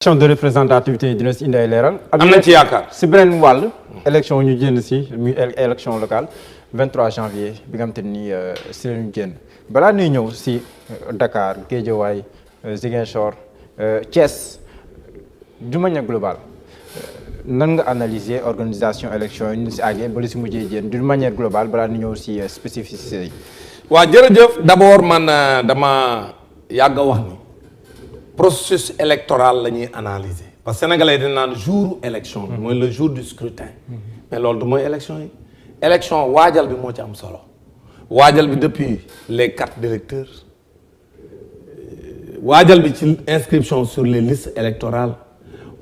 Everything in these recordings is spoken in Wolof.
élection de représentativité dina si indi ay leeral. am nañ ci yaakaar si beneen wàll. élection ñu génn si muy élection locale 23 janvier bi nga xamante ni si la ñu génn balaa ñuy ñëw si Dakar Guédiawaye Ziguinchor Thiès du manière globale nan nga analyser organisation élection yi ñu si àggee ba li si mujjee génn d'une manière globale balaa ñu ñëw si spécificité yi. waa jërëjëf d'abord man dama yàgg a wax ni processus électoral la ñuy analyser parce que sénégalais dañ naan jour élection bi mooy le jour du scrutin mais loolu du mooy élection yi élection waajal bi moo ci am solo waajal bi depuis les cartes d'électeurs waajal bi ci inscription sur les listes électorales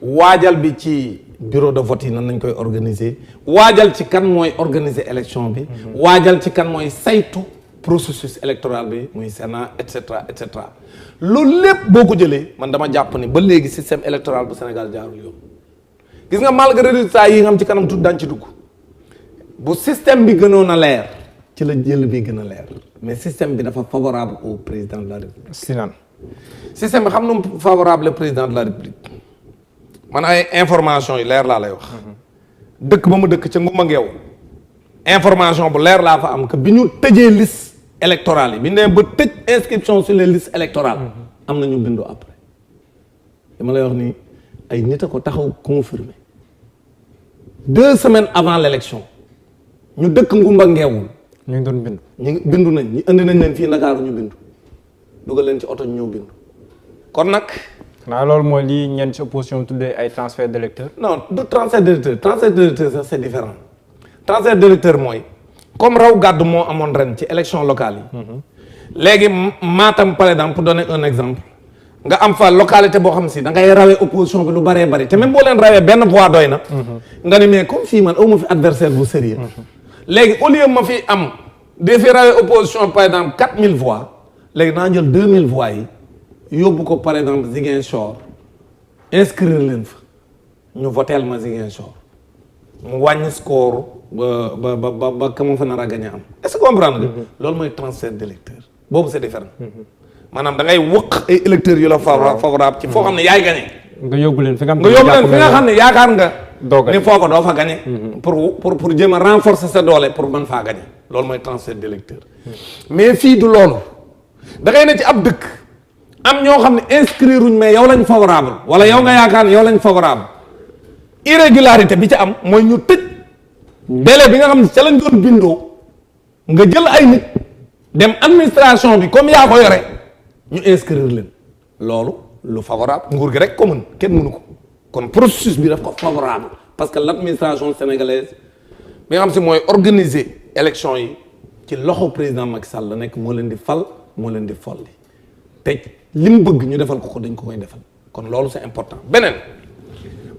waajal bi ci bureau de vote yi nan nañ koy organiser waajal ci kan mooy organiser élection bi waajal ci kan mooy saytu processus électoral bi muy Sénat et cetera loolu lépp boo ko jëlee man dama jàpp ni ba léegi système électoral bu Sénégal jaarul yoon gis nga malgré résultats yi nga xam ci kanam tudd daañu ci dugg bu système bi gënoon a leer ci la jël bi gën a leer mais système bi dafa favorable au président de la République. Sinan système bi xam nu favorable président de la République man ay information yi leer laa lay wax. dëkk ba mu dëkk ca Ngumba Ngeew information bu leer laa fa am que bi ñu tëjee liste électorale yi bi ñu demee ba tëj inscription sur les listes électorales am na ñu bindu après dama lay wax ni ay nit a ko taxaw confirmé 2 semaines avant l'élection ñu dëkk Ngumba Ngeewul ñu ngi doon bindu. ñu bindu nañ ñu indi nañ leen fii Ndakaaru ñu bindu dugal leen ci oto ñu ñëw bindu kon nag. xanaa loolu mooy lii ñenn ci opposition tuddee ay transfert d'électeurs. non du transfert d'électeurs ça c'est différent transfert d'électeurs mooy comme raw gàddu moo amoon ren ci élection locale yi. léegi Matam par exemple pour donner un exemple nga am fa localité boo xam si da ngay rawee opposition bi lu bëree bëri te même boo leen rawee benn voix doy na. nga ni mais comme fii man aw ma fi adversaire bu sérieux léegi au lieu ma fi am di fi rawee opposition par exemple 4000 voix léegi naa jël 2000 voix yi yóbbu ko par exemple Ziguinchor inscrire leen fa ñu voteel ma Ziguinchor mu wàññi score ba ka ma fa nar a gagné am est-ce que comprendre nga. loolu mooy transfert d'électeurs boobu c'est différent. maanaam da ngay wëq ay électeurs yu la favorable ci foo xam ne yaay gagné. nga yóbbu leen fi nga xam ne yaakaar nga. ni foofa doo fa gagné. pour jéem a renforcer sa doole pour mën faa gagné loolu mooy transfert d'électeurs. mais fii du loolu da ngay ne ci ab dëkk am ñoo xam ne inscrire uñ mais yow lañ favorable wala yow nga yaakaar ne yow lañ favorable irrégularité bi ci am mooy ñu tëj délai bi nga xam ne ca lañ doon bindoo nga jël ay nit dem administration bi comme yaa ko yore ñu inscrire leen loolu lu favorable nguur gi rek ko mën kenn mënu ko kon processus bi daf ko favorable parce que l'administration sénégalaise bi nga xam si mooy organiser élection yi ci loxo président Macky Sall la nekk moo leen di fal moo leen di folli te li mu bëgg ñu defal ko dañ ko koy defal kon loolu c'est important beneen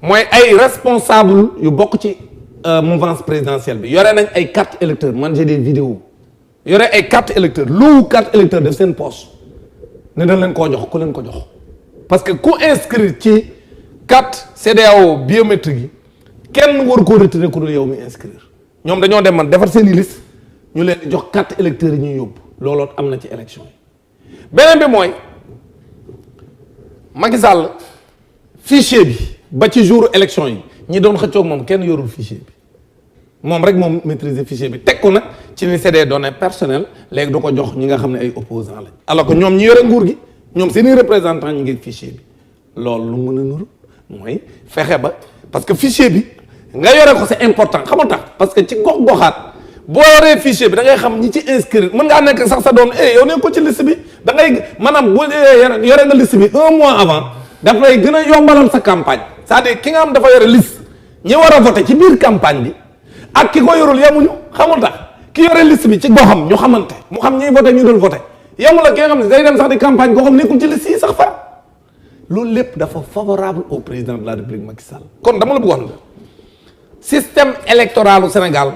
mooy ay responsable yu bokk ci mouvance présidentielle bi yore nañ ay carte électeur man j'ai des vidéos yore ay carte électeur lu carte électeur def seen poche ne dañ leen koo jox ku leen ko jox parce que ku inscrire ci carte CEDEAO biométrique yi kenn war koo retirer ku dul yow mi inscrire ñoom dañoo dem man defar seen i liste ñu leen di jox carte électeur yi ñuy yóbbu looloo am na ci élection yi beneen bi mooy Macky Sall fichier bi ba ci jour élection yi ñi doon xëccoog moom kenn yorul fichier bi moom rek moom maîtriser fichier bi teg ko nag ci ni c'est des données personnelles léegi du ko jox ñi nga xam ne ay opposants lañ alors que ñoom ñi yore nguur gi ñoom seeni représentants ñi ngi fichier bi loolu lu mën a nuru mooy fexe ba parce que fichier bi nga yore ko c'est important xam nga tax parce que ci gox-goxaat boo yoree fichier bi da ngay xam ñi ci inscrire mën ngaa nekk sax sa doom yow ne ko ci liste bi da ngay maanaam bu yore nga liste bi 1 mois avant daf lay gën a yombalal sa campagne c'est-à-dire ki nga xam dafa yore liste ñi war a voter ci biir campagne bi ak ki ko yorul yemuñu xamul tax ki yore liste bi ci goxam ñu xamante mu xam ñiy voter ñu dul voter yemul ak ki nga xam ne day dem sax di campagne koo xam nekkul ci liste yi sax fa loolu lépp dafa favorable au président de la République Macky Sall kon dama la bëgg wax nga système électoral au Sénégal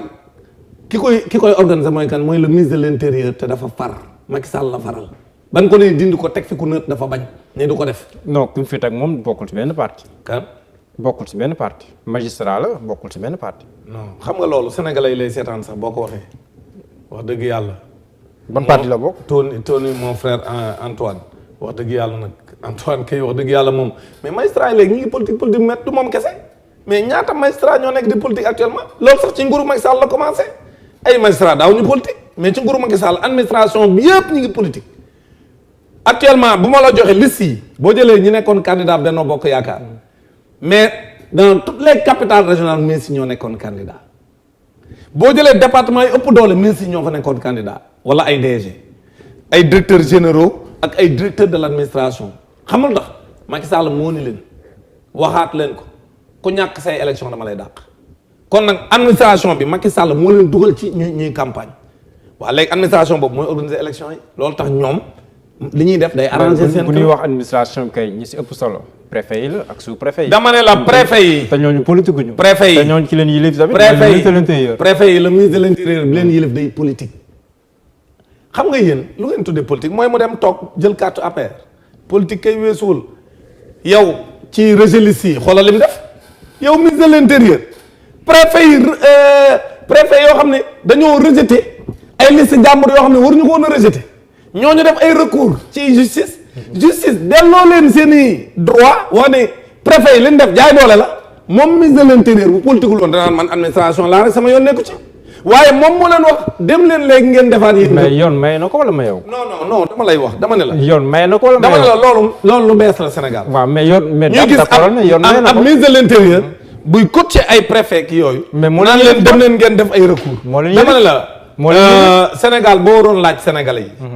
ki koy organiser mooy kan mooy le ministre de l'intérieur te dafa far Macky Sall la faral ban ko ne dindi ko teg fi ku nëtt dafa bañ ne du ko def. non ku mu fi teg moom bokkul ci benn parti. kan bokkul ci benn parti magistrat la bokkul ci benn parti. non xam nga loolu sénégalais yi lay seetaan sax boo ko waxee wax dëgg yàlla. ban parti la bokk. Tony mon frère Antoine wax dëgg yàlla nag Antoine kay wax dëgg yàlla moom mais magistrat yi léegi ñu ngi politique met du moom kese mais ñaata magistrat ñoo nekk di politique actuellement loolu sax ci nguuru Macky Sall la commencé ay magistrat daaw ñu politique mais ci nguuru Macky Sall administration bi yëpp ñu ngi politique actuellement bu ma la joxe liste yi boo jëlee ñi nekkoon candidat Benno Bokk Yaakaar mais dans toutes les capitales régionales ministres yi ñoo nekkoon candidat boo jëlee département yi ëpp doole ministres yi ñoo fa nekkoon candidat wala ay DG ay directeurs généraux ak ay directeurs de l'administration xamul tax Macky Sall moo ni leen waxaat leen ko ku ñàkk say élection dama lay dàq kon nag administration bi Macky Sall moo leen dugal ci ñuy campagne waaw léegi administration boobu mooy organiser élection yi loolu tax ñoom li ñuy def day arranger seen. bu ñuy wax administration kay ñi si ëpp solo préfet yi la ak sous préfet yi. dama ne la préfet yi. te ñooñu politique gu ñu. préfet yi te ñooñu ci leen yilif tamit. préfet yi le ministre de l'intérieur bi leen yilif day politique. xam nga yéen lu ngeen tuddee politique mooy mu dem toog jël carte APR politique kay weesuwul yow ci registre yi xoolal li mu def yow ministre de l'intérieur préfet yoo xam ne dañoo rejeté ay liste jàmbur yoo xam ne waruñu ko woon a rejeté ñooñu def ay recours ci justice delloo leen seen i droit wax ne préfet yi li ñu def jaay doole la moom ministre de l'intérieur bu politique loon danaan man administration laa rek sama yoon nekku ci waaye moom moo leen wax dem leen léegi ngeen defaat yéen. mais yoon may na ko wala ma yow. non dama lay wax dama ne la. yoon may na ko wala ma yow dama ne la loolu lu bees la Sénégal. waaw mais yoon mais ñu gis ab ministre de l'intérieur buy coacher ay préfet ki yooyu. mais moo naan leen dem leen ngeen def ay recours. dama ne la Sénégal boo waroon laaj Sénégalais yi.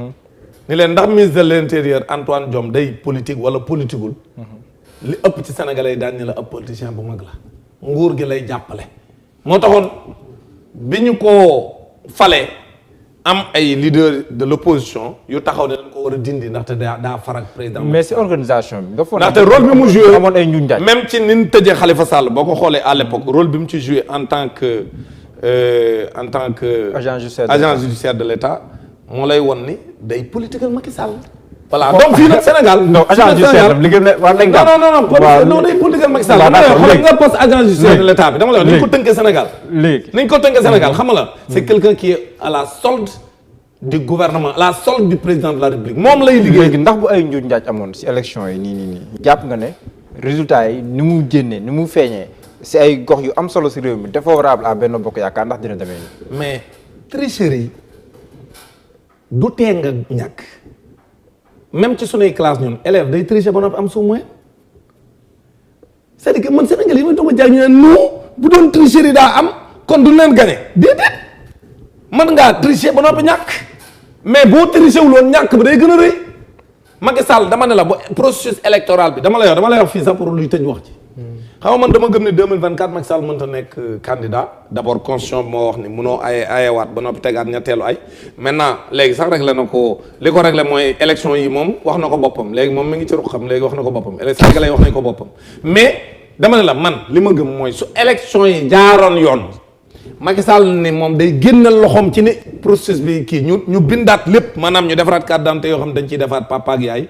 ni leen ndax ministre de l'intérieur Antoine Diome day politique wala politiqueul. li ëpp ci Sénégalais yi daan ni la ab politicien bu mag la. nguur gi lay jàppale. moo taxoon bi ñu ko falee am ay leader de l'opposition yu taxaw ne dañ ko war a dindi ndaxte daa farak président. mais si organisation bi. ndaxte rôle bi mu joué amoon ay njuñ njaaj même ci ni ñu tëjee Khalifa Sall boo ko xoolee à l'époque rôle bi mu ci joué en tant que agent judiciaire de l'État moo lay won ni day politique ak Macky Sall. voilà donc fii nag Sénégal. non agent judiciaire bi liggéey na war nañ non day politique ak Macky Sall. xam nga poste agent judiciaire de l'État bi dama la wax nañ ko tënkee Sénégal. nañ ko tënkee Sénégal xam nga la. c'est quelqu'un qui est à la solde du gouvernement à la solde du président de la République moom lay liggéey. léegi ndax bu ay njuuj njaaj amoon si élection yi nii jàpp nga ne résultat yi ni mu génnee ni mu feeñee si ay gox yu am solo si réew mi défavorable à Benno Bokk Yaakaar ndax dina demee nii. mais tricherie du tee nga ñàkk même ci sunuy classe ñun élève day tricher ba noppi am sous moyen c'est-à-dire que man Sénégal yi may doog a jaay ñu ne non bu doon tricherie daa am kon du leen gagné déedéet mën ngaa tricher ba noppi ñàkk mais boo tricher wu loon ñàkk ba day gën a rëy Macky Sall dama ne la ba processus électoral bi dama lay wax fii sax pour luy tëj wax ci xam nga man dama gëm ne 2024 Macky Sall mënta nekk candidat d'abord constitution bi moo wax ni munoo ayewaat ba noppi tegaat ñetteelu ay maintenant léegi sax réglé na ko li ko réglé mooy élection yi moom wax na ko boppam léegi moom mi ngi ci ruq xam léegi wax na ko boppam Sénégalais yi wax nañ ko boppam mais dama ne la man li ma gëm mooy su élection yi jaaroon yoon Macky Sall ni moom day génnal loxoom ci ni processus bi kii ñu bindaat lépp maanaam ñu defaraat carte d'identité yoo xam dañ ciy defaat papa ak yaay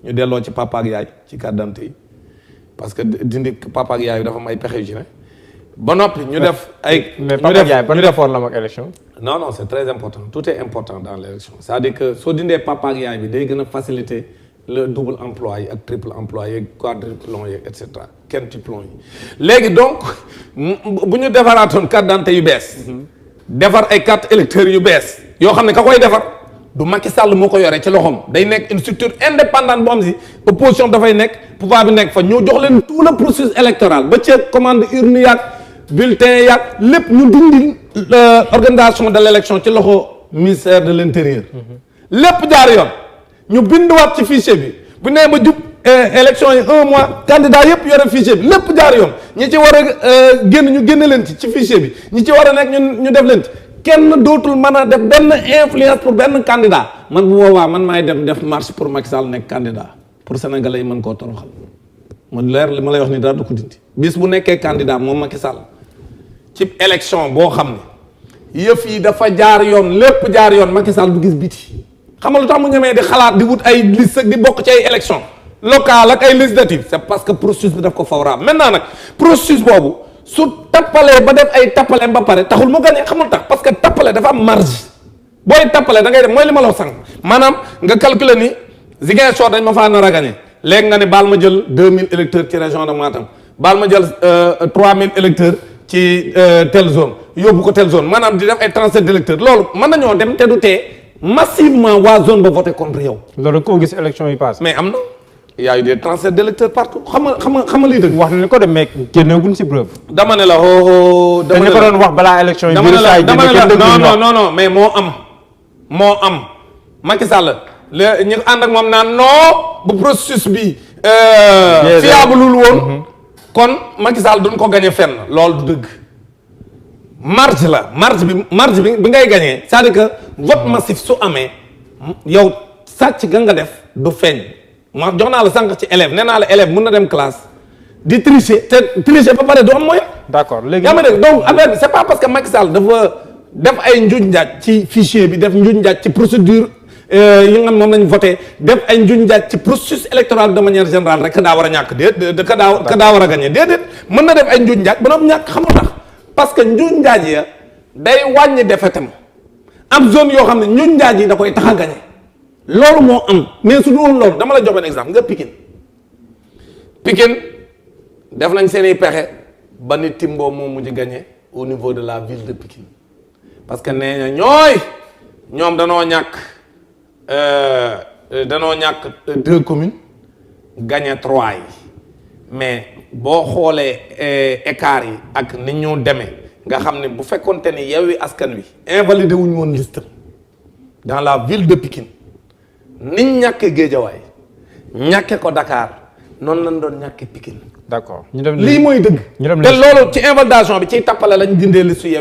ñu delloo ci papa ak yaay ci carte d'identité yi parce que dindi papa ak yaay dafa am ay pexe yu ci ne ba noppi ñu def ay. mais papa ak yaay ban rapport la ak élection. non c'est très important tout est important dans l'élection c'est-à-dire que soo dindee papa ak yaay bi day gën a faciliter le double emploi yi ak triple emploi yi quadruplon yi et cetera quintuplon yi léegi donc bu ñu defaraatoon carte d'identité yu bees. defar ay carte électeurs yu bees yoo xam ne ka koy defar. du Macky Sall moo ko yore ci loxoom day nekk une structure indépendante bu am si opposition dafay nekk pouvoir bi nekk fa ñoo jox leen tout le processus électoral ba ca commande urne yaag bulletin yaag lépp ñu dindi organisation de l'élection ci loxo ministère de l'intérieur. lépp jaar yoon ñu binduwaat ci fichier bi bu nee ba jub élection yi 1 mois candidat yépp yore fichier bi lépp jaar yoon ñi ci war a génn ñu génne leen ci fichier bi ñi ci war a nekk ñu def leen ci. kenn dootul mën a def benn influence pour benn candidat man bu boobaa man maay def marche pour Macky Sall nekk candidat pour sénégalais yi mën koo toroxal man leer li ma lay wax ni dara du ko dindi bis bu nekkee candidat moom Macky Sall ci élection boo xam ne yëf yi dafa jaar yoon lépp jaar yoon Macky Sall du gis biti xam nga lu tax mu ñemee di xalaat di wut ay liste di bokk ci ay élection locale ak ay législative c'est parce que processus bi daf ko favorable maintenant nag processus boobu su tappalee ba def ay tappaleem ba pare taxul mu gagné xamul tax parce que tappale dafa am marge booy tappale da ngay def mooy li ma la wax sànq maanaam nga calculer ni Ziguinchor dañ ma faa nar a gagné léegi nga ne baal ma jël 2000 électeurs ci région de Matam baal ma jël 3000 électeurs ci telle zone yóbbu ko telle zone maanaam di def ay transfert d'électeurs loolu mën nañoo dem te du tee massivement waa zone ba voté contre yow. loolu koo gis élection yi passe. mais am na y a eu des transferts d'électeurs partout xam nga lii dëgg. wax nañu ko de mais génneeguñ si preuve. dama ne la dañu ko doon wax balaa élection yi. dama ne la non mais moo am Macky Sall ñu ànd ak moom naan non bu processus bi. fiable lul woon. kon Macky Sall duñ ko gagné fenn loolu du dëgg. marge bi ngay gagné c'est-à-dire que vote massif su amee yow sàcc ga nga def du feeñ ma jox naa la sànq ci élève nee naa la élève mën na dem classe di tricher te tricher ba pare du am moyen. d'accord léegi yaa ma dégg donc affaire bi c'est pas parce que Macky Sall dafa def ay njuuj njaaj ci fichier bi def njuuj njaaj ci procédure yi nga xam moom lañ voté def ay njuuj njaaj ci processus électoral de manière générale rek daa war a ñàkk déet ka daa war a gagné déedéet mën na def ay njuuj njaaj ba noonu ñàkk xamul tax parce que njuuj njaaj ya day wàññi defetam am zone yoo xam ne njuuj njaaj yi da koy tax a gagné loolu moo am mais su dul loolu dama la jox benn exemple nga Pikine def nañ seen i pexe ba ni Timbo moom mujj gagné au niveau de la ville de Pikine parce que nee na ñoom danoo ñàkk 2 communes gagné 3 yi mais boo xoolee écart yi ak ni ñu demee nga xam ne bu fekkonte ni Yewwi Askan Wi invalidé wuñu woon liste dans la ville de Pikine niñ ñàkkee Guédiawaye ñàkkee ko Dakar noonu lañ doon ñàkkee Pikine. d'accord lii mooy dëgg. te loolu ci invalidation bi ciy tappale lañ dindee liste Yewwi